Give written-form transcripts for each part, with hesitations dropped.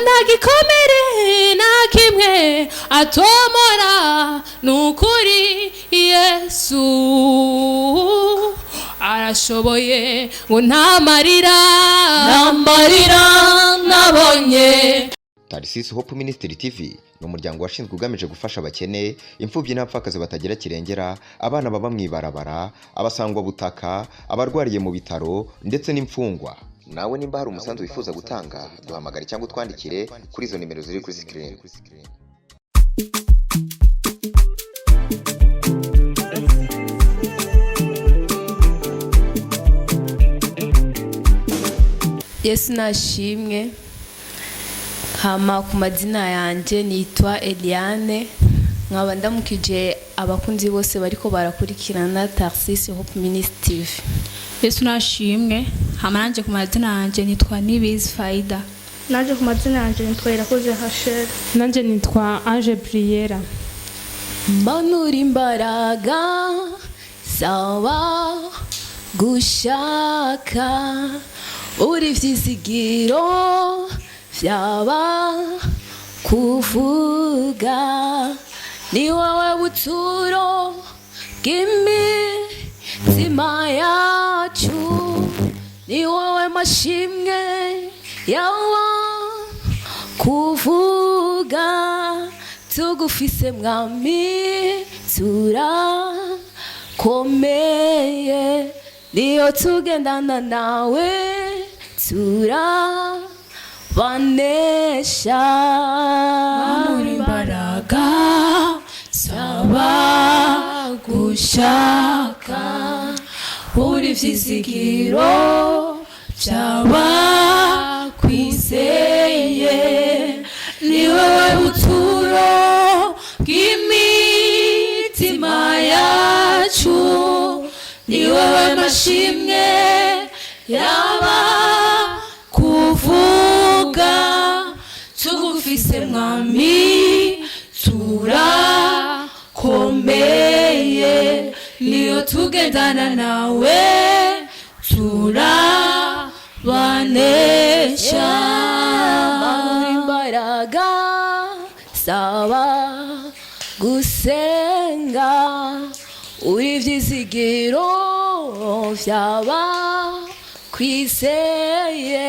nagikomere nakimwe atomora nukuri Yesu arashoboye ngo ntamarira nabonye. Tarisisi Hope Ministry TV ni umuryango washinzwe ugamije gufasha abakene, imfubyi n'abapfakazi batagira kirengera, abana baba mwibarabara, abasangwa butaka, abarwariye mu bitaro ndetse n'imfungwa. Nawe nimba hari umusanzu wifuza gutanga, duhamagare cyangwa utwandikire kuri izo nimero ziri kuri screen. Yesu nashimwe. Hama ku mazina yanjye nitwa Eliane, nkaba ndamukije abakunzi bose bariko barakurikirana Tarisisi Hope Ministry. Yesu nashimwe. Hama nanje ku mazina yanjye nitwa Nibizi Faida. Nanje ku mazina yanjye nitwa Irakoze Hashel. Nanje nitwa Ange Priera. Manura imbaraga sawa gushaka uri vyizigiro vyaba kuvuga ni wowe buturo bw'imitima yacu, ni wowe mashimwe yawa kuvuga tugufise mwami turakomeye, niyo tugendana nawe turabanesha. Manura imbaraga saba gushaka uri vyizigiro vyaba kwizeye, ni wowe buturo bw'imitima yacu, ni wowe mashimwe yaba kuvuga tugufise mwami turakomeye, niyo tugendana nawe turabanesha. Manura imbaraga saba gusenga uri vyizigiro vyaba kwizeye,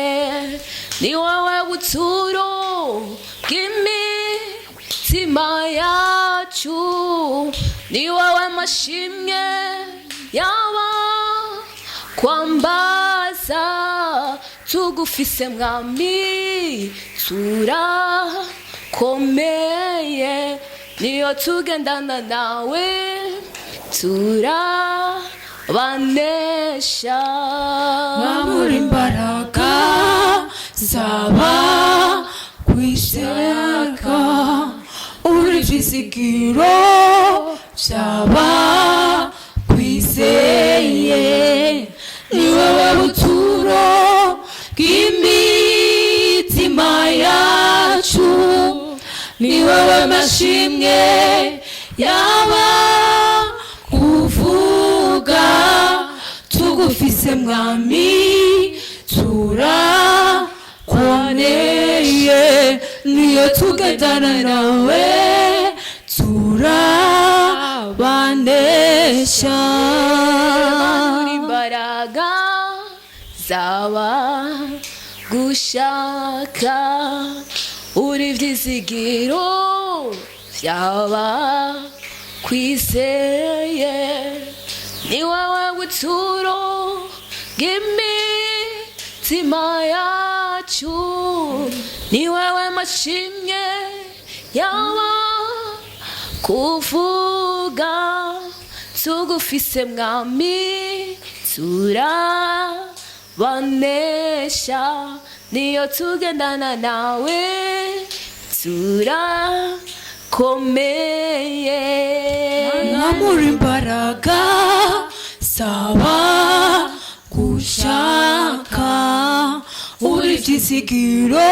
ni wowe buturo bw'imitima yacu, ni wowe mashimwe yaba kwambaza tugufise mwami turakomeye, niyo tugendana nawe turabanesha. Manura imbaraga zaba kwishaka uri vyizigiro vyaba kwizeye, ni wowe buturo bw'imitima yacu, ni wowe mashimwe yaba kuvuga tugufise mwami turakomeye, niyo tugendana nawe turabanesha. Manura imbaraga zaba gushaka uri vyizigiro vyaba kwizeye, ni wowe buturo bw'imitima yacu, ni wowe mashimwe yaba kuvuga tugufise mwami turabanesha, niyo tugendana nawe turakomeye. Manura imbaraga saba gushaka uri vyizigiro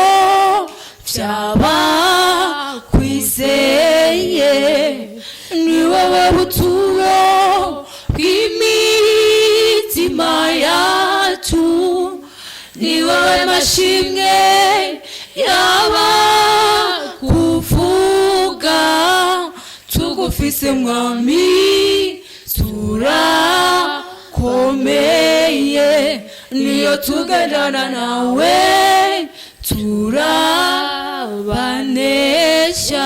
vyaba kwizeye, ni wowe buturo bw'imitima yacu, ni wowe amashimwe yaba kuvuga tugufise mwami turakomeye niyo tugendana nawe turabanesha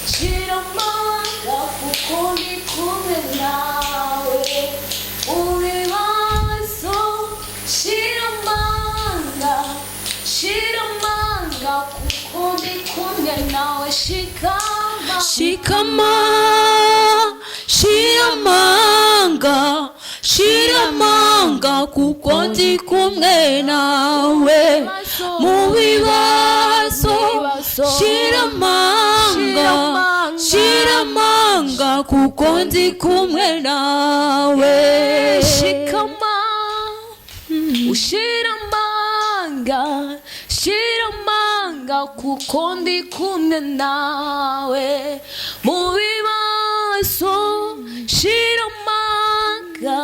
shiramanga kuko ndi kumwe nawe ubibazo shiramanga kuko ndi kumwe nawe shikama shiramanga kuko ndi kumwe nawe mu bibazo shiramanga kuko ndi kumwe nawe shikama shiramanga kuko ndi kumwe nawe mu bibazo shiramanga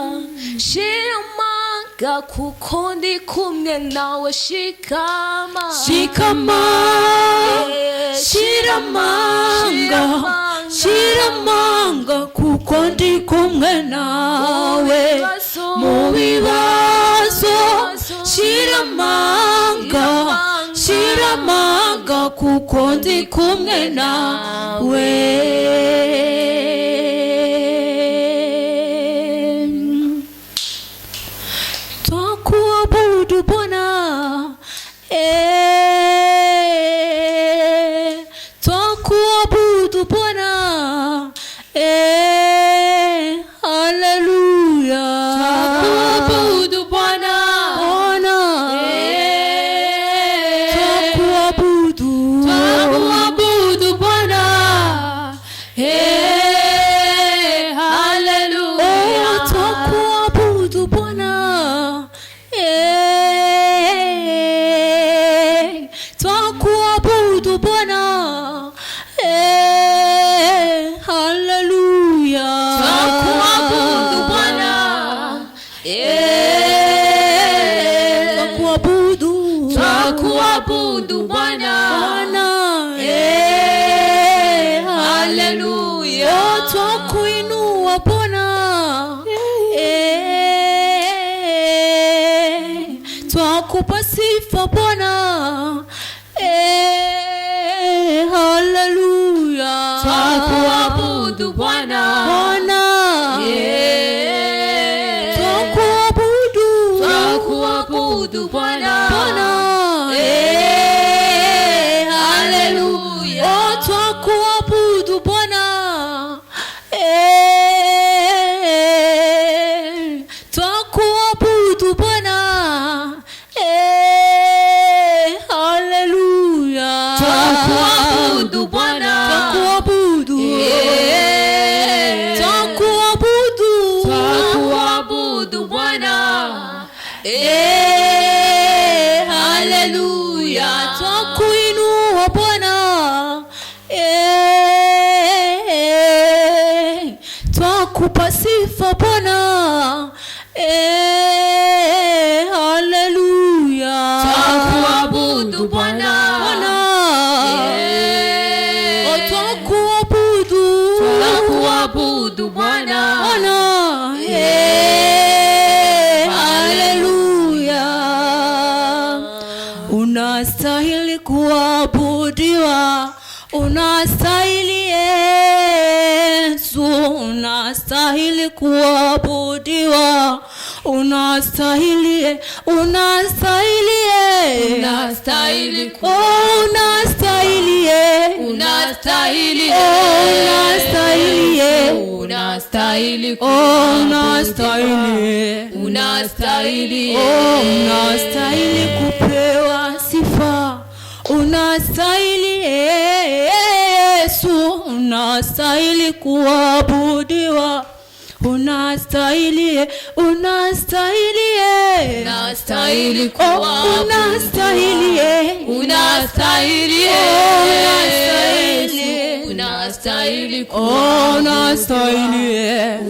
kuko ndi kumwe nawe shikama shiramanga kuko ndi kumwe nawe mu bibazo shiramanga kuko ndi kumwe nawe twakuabudu Bwana twakuabudu Bwana haleluya twakuabudu Bwana twakuabudu Bwana haleluya twakuabudu Bwana twakuabudu Bwana haleluya twakuabudu Bwana twakuabudu Bwana haleluya twakuinua Bwana twakupa sifa Bwana haleluya twakuabudu Bwana twakuabudu Bwana haleluya twakuabudu Bwana twakuabudu Bwana haleluya twakuabudu Bwana twakuabudu Bwana haleluya twakuinua Bwana twakupa sifa Bwana haleluya twakuabudu Bwana twakuabudu Bwana haleluya unastahili kuabudiwa unastahili Yesu unastahili kuabudiwa unastahili unastahili unastahili unastahili unastahili unastahili kupewa sifa unastahili Yesu unastahili kuabudiwa unastahili unastahili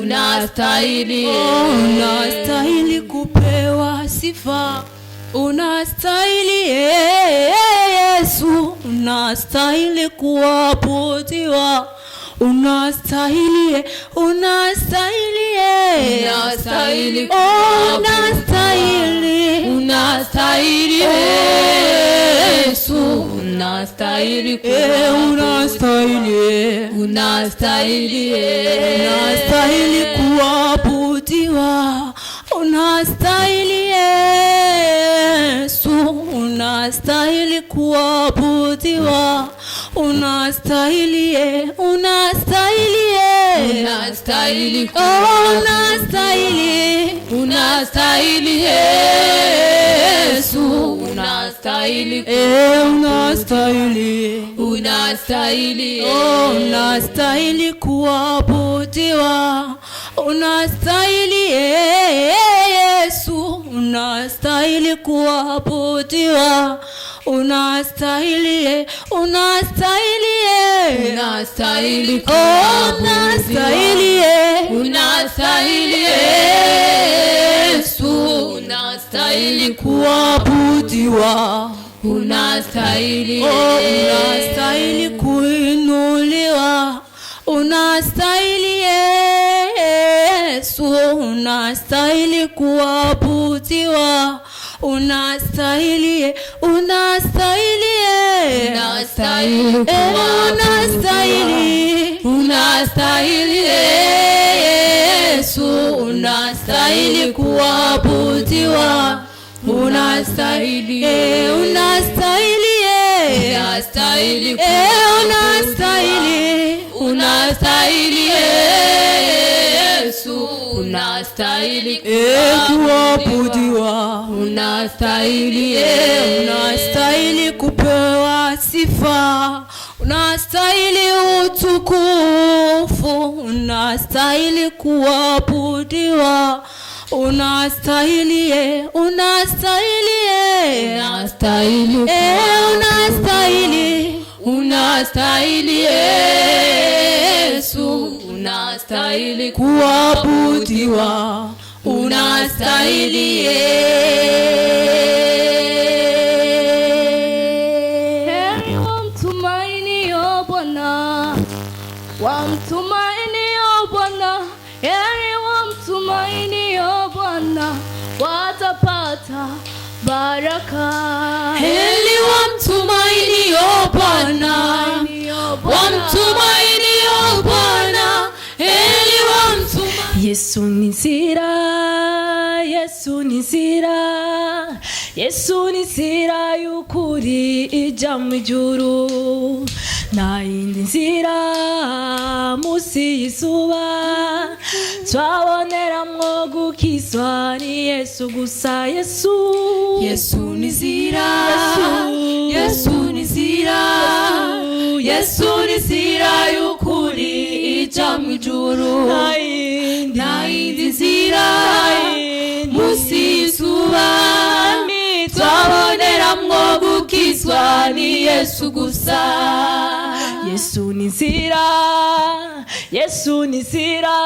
unastahili unastahili kupewa sifa, unastahili Yesu, unastahili kuabudiwa, unastahili Yesu, unastahili kuabudiwa, unastahili Yesu, unastahili kuabudiwa, unastahili Yesu, unastahili kuabudiwa, unastahili Yesu, unastahili kuabudiwa, unastahili Yesu, unastahili kuabudiwa, unastahili kuinuliwa, unastahili Yesu, unastahili kuabudiwa, unastahili Yesu, unastahili kuabudiwa, unastahili kuabudiwa, unastahili kupewa sifa, unastahili utukufu, unastahili kuabudiwa, unastahili Yesu, unastahili kuabudiwa, unastahili Heri wamtumainio Bwana, wamtumainio Bwana, heri wamtumainio Bwana, watapata baraka. Heri wamtumainio Bwana, wamtumainio Bwana, heri wamtumainio. Yesu ni nzira, Yesu ni nzira, Yesu ni nzira y'ukuri ijya mu ijuru, nta yindi nzira munsi y'izuba twaboneramwo gukizwa ni Yesu gusa. Yesu ni nzira, Yesu ni nzira, Yesu ni nzira y'ukuri ijya mu ijuru, nta yindi nzira munsi y'izuba twaboneramwo gukizwa ni Yesu gusa. Yesu ni nzira, Yesu ni nzira,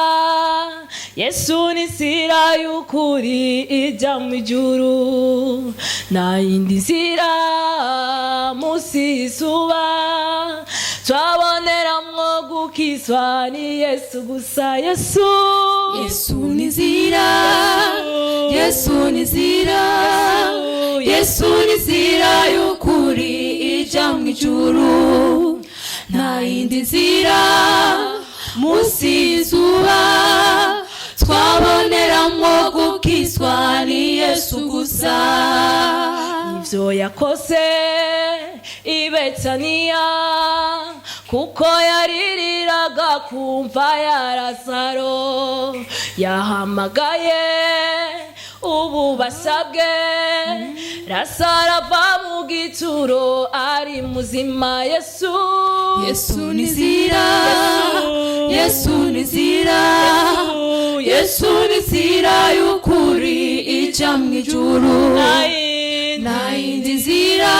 Yesu ni nzira y'ukuri ijya mu ijuru, nta yindi nzira munsi y'izuba twaboneramwo gukizwa ni Yesu gusa. Yesu ni nzira, Yesu ni nzira, Yesu ni nzira y'ukuri ijya mu ijuru, nta yindi nzira munsi y'izuba twaboneramwo gukizwa ni Yesu gusa. Ivyo yakoze i Betaniya kuko yaririraga kumva ya Lazaro, yahamagaye ububasha bwe, Lazaro ava mu gituro ari muzima. Yesu ni nzira, Yesu ni nzira, Yesu ni nzira y'ukuri ijya mu ijuru, nta yindi nzira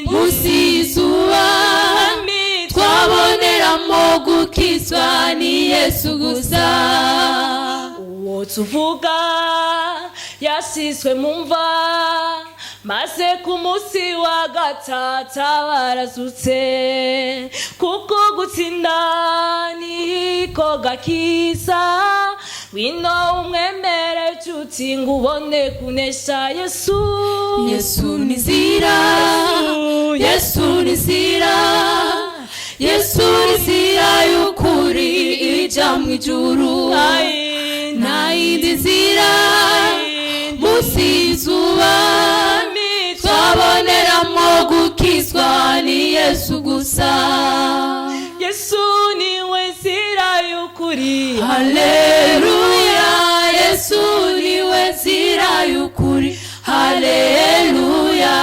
munsi y'izuba twabone gukizwa ni Yesu gusa. Uwo tuvuga yasizwe mu mva, maze ku munsi wa gatatu barazutse, kuko gutsinda niko gakiza. Wino umwemere nshuti ngo ubone kunesha Yesu. Yesu ni nzira, Yesu ni nzira, Yesu ni nzira y'ukuri ija mu ijuru. Nta yindi nzira munsi y'izuba twaboneramo gukizwa ni Yesu gusa. Yesu niwe nzira y'ukuri. Haleluya, Yesu niwe nzira y'ukuri. Haleluya,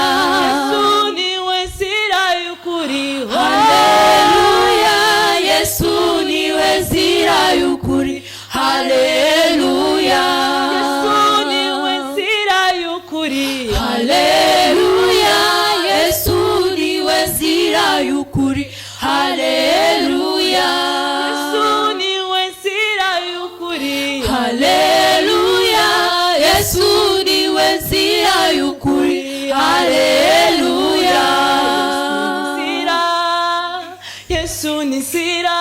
Yesu niwe nzira y'ukuri. Haleluya, Yesu niwe nzira y'ukuri. Haleluya, Yesu niwe nzira y'ukuri. Haleluya, Yesu niwe nzira y'ukuri. Haleluya, Yesu niwe nzira y'ukuri. Haleluya, Yesu niwe nzira y'ukuri. Haleluya, Yesu ni nzira,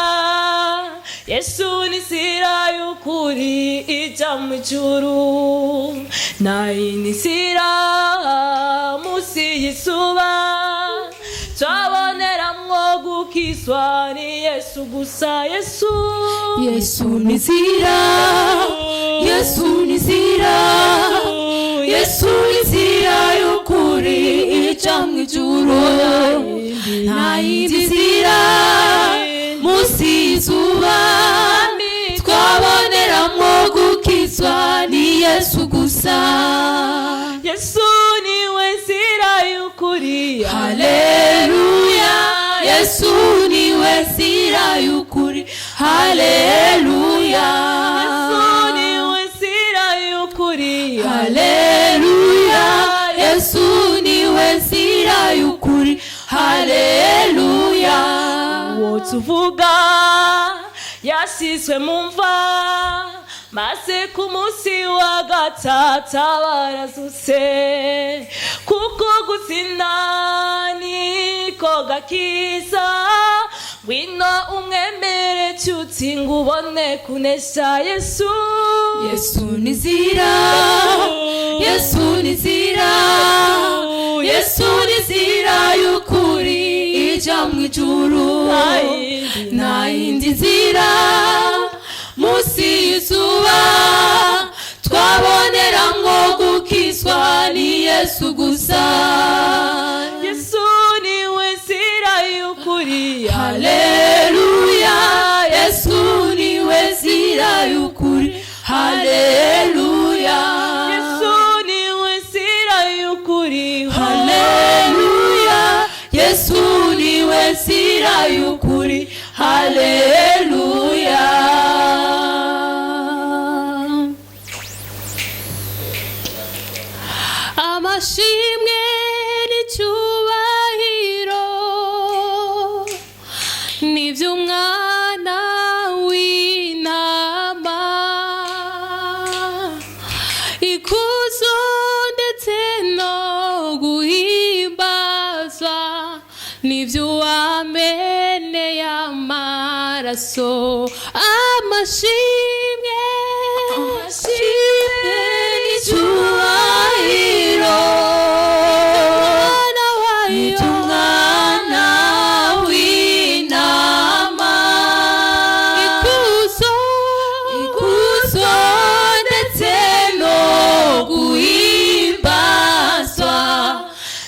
Yesu ni nzira y'ukuri ija mu ijuru. Nta yindi nzira munsi y'izuba twaboneramwo gukizwa ni Yesu gusa. Yesu, Yesu ni nzira, Yesu ni nzira, Yesu ni nzira y'ukuri ija mu ijuru. Nta yindi nzira munsi y'izuba twaboneramo gukizwa ni Yesu gusa. Yesu niwe nzira y'ukuri. Haleluya, Yesu niwe nzira y'ukuri. Haleluya, Yesu niwe nzira y'ukuri. Haleluya, Yesu niwe nzira y'ukuri. Haleluya, uwo tuvuga yasizwe mu mva, maze ku munsi wa gatatu barazutse, kuko gutsinda niko gakiza. Wino umwemere nshuti ngo ubone kunesha Yesu. Yesu ni nzira, Yesu ni nzira, Yesu ni nzira y'ukuri ija mu ijuru. Nta yindi nzira munsi y'izuba twaboneramwo gukizwa ni Yesu gusa. Yesu niwe nzira y'ukuri. Haleluya, Yesu niwe nzira y'ukuri. Haleluya, Yesu niwe nzira y'ukuri. Haleluya, Yesu niwe nzira y'ukuri. Haleluya. Amashimwe n'icyubahiro n'iby'umwana w'intama, ikuzo ndetse no guhimbazwa n'iby'uwameneye amaraso. Amashimwe, amashimwe n'icyubahiro n'iby'umwana w'intama, ikuzo ndetse no guhimbazwa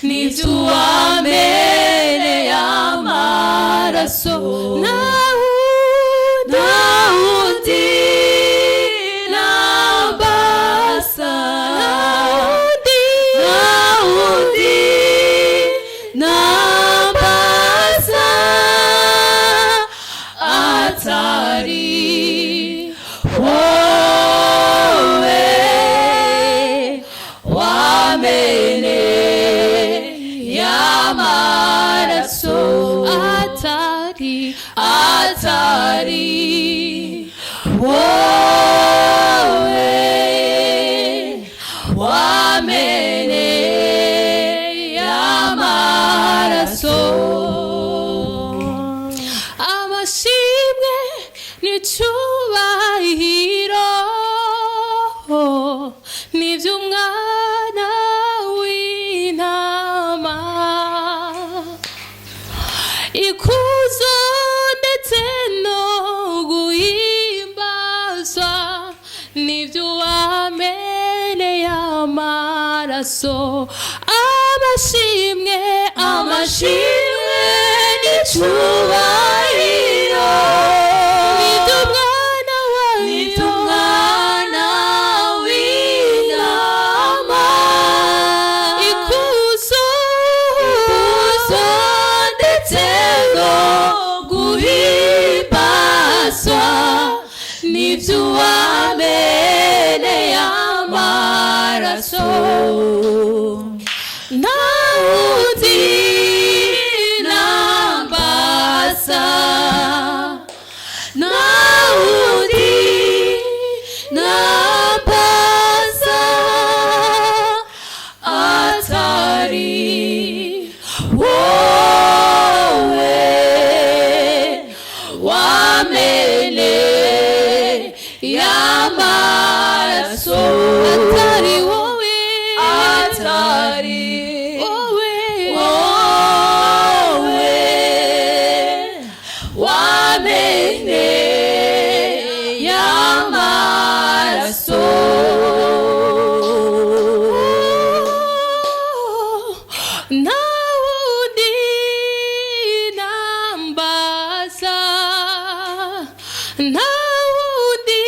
n'iby'uwameneye amaraso. Nta wundi namba atari wowe wameneye amaraso. amashimwe n'icyubahiro n'iby'umwana w'intama, ikuzo ndetse no guhimbazwa n'iby'uwameneye amaraso. amashimwe amashimwe n'icyubahiro n'iby'umwana w'intama, ikuzo ndetse no guhimbazwa n'iby'uwameneye amaraso. nta wundi nambaza, nta wundi nambaza atari wowe wameneye amaraso. atari wowe, atari wowe wameneye amaraso. nta wundi nambaza, nta wundi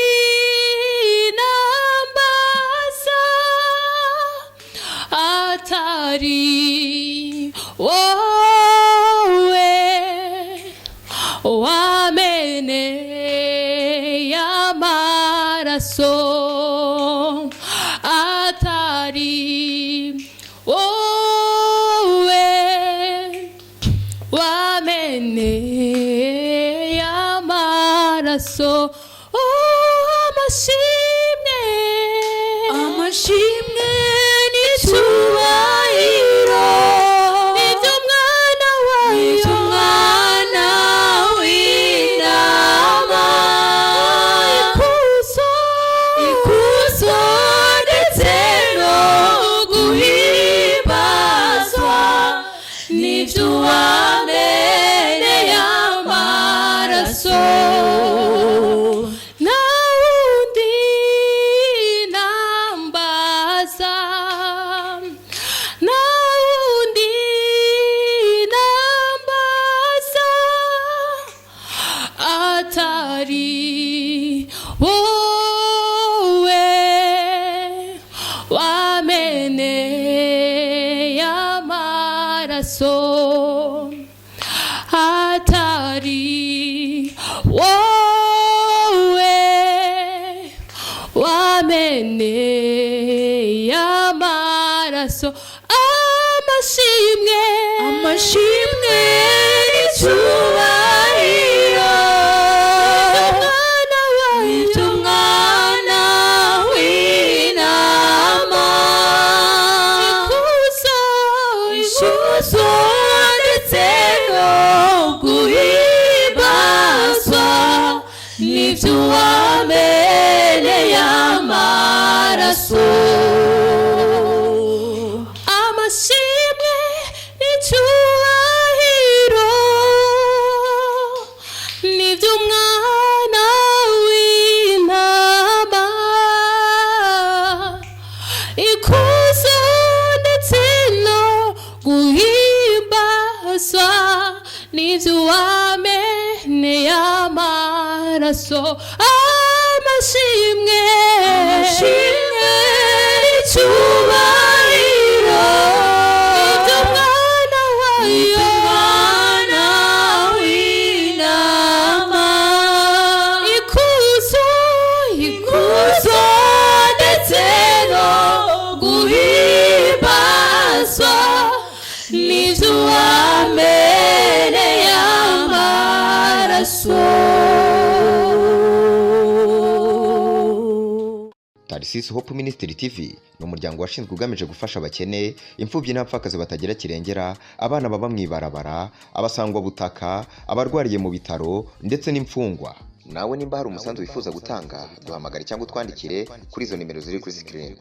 nambaza atari wowe wameneye amaraso. atari wowe wameneye amaraso. amashimwe amashimwe n'icyubahiro n'iby'umwana w'intama, ikuzo ndetse no guhimbazwa n'iby'uwameneye amaraso. nta wundi nambaza, nta wundi nambaza atari wowe wameneye amaraso. atari wowe wameneye amaraso. amashimwe amashimwe n'icyubahiro n'iby'umwana w'intama, ikuzo ndetse no guhimbazwa n'iby'uwameneye amaraso. amashimwe n'icyubahiro n'iby'umwana w'intama, ikuzo ndetse no guhimbazwa n'iby'uwameneye amaraso. amashimwe amashimwe n'icyubahiro n'iby'umwana w'intama, ikuzo ndetse no guhimbazwa n'iby'uwameneye amaraso. Narcisse Hope Ministry TV ni umuryango washinzwe ugamije gufasha abakene, imfubyi n'abapfakazi batagira kirengera, abana baba mw'ibarabara, abasangwa butaka, abarwariye mu bitaro ndetse n'imfungwa. Nawe nimba hari umusanzu wifuza gutanga, duhamagare cyangwa utwandikire kuri izo nimero ziri kuri screen.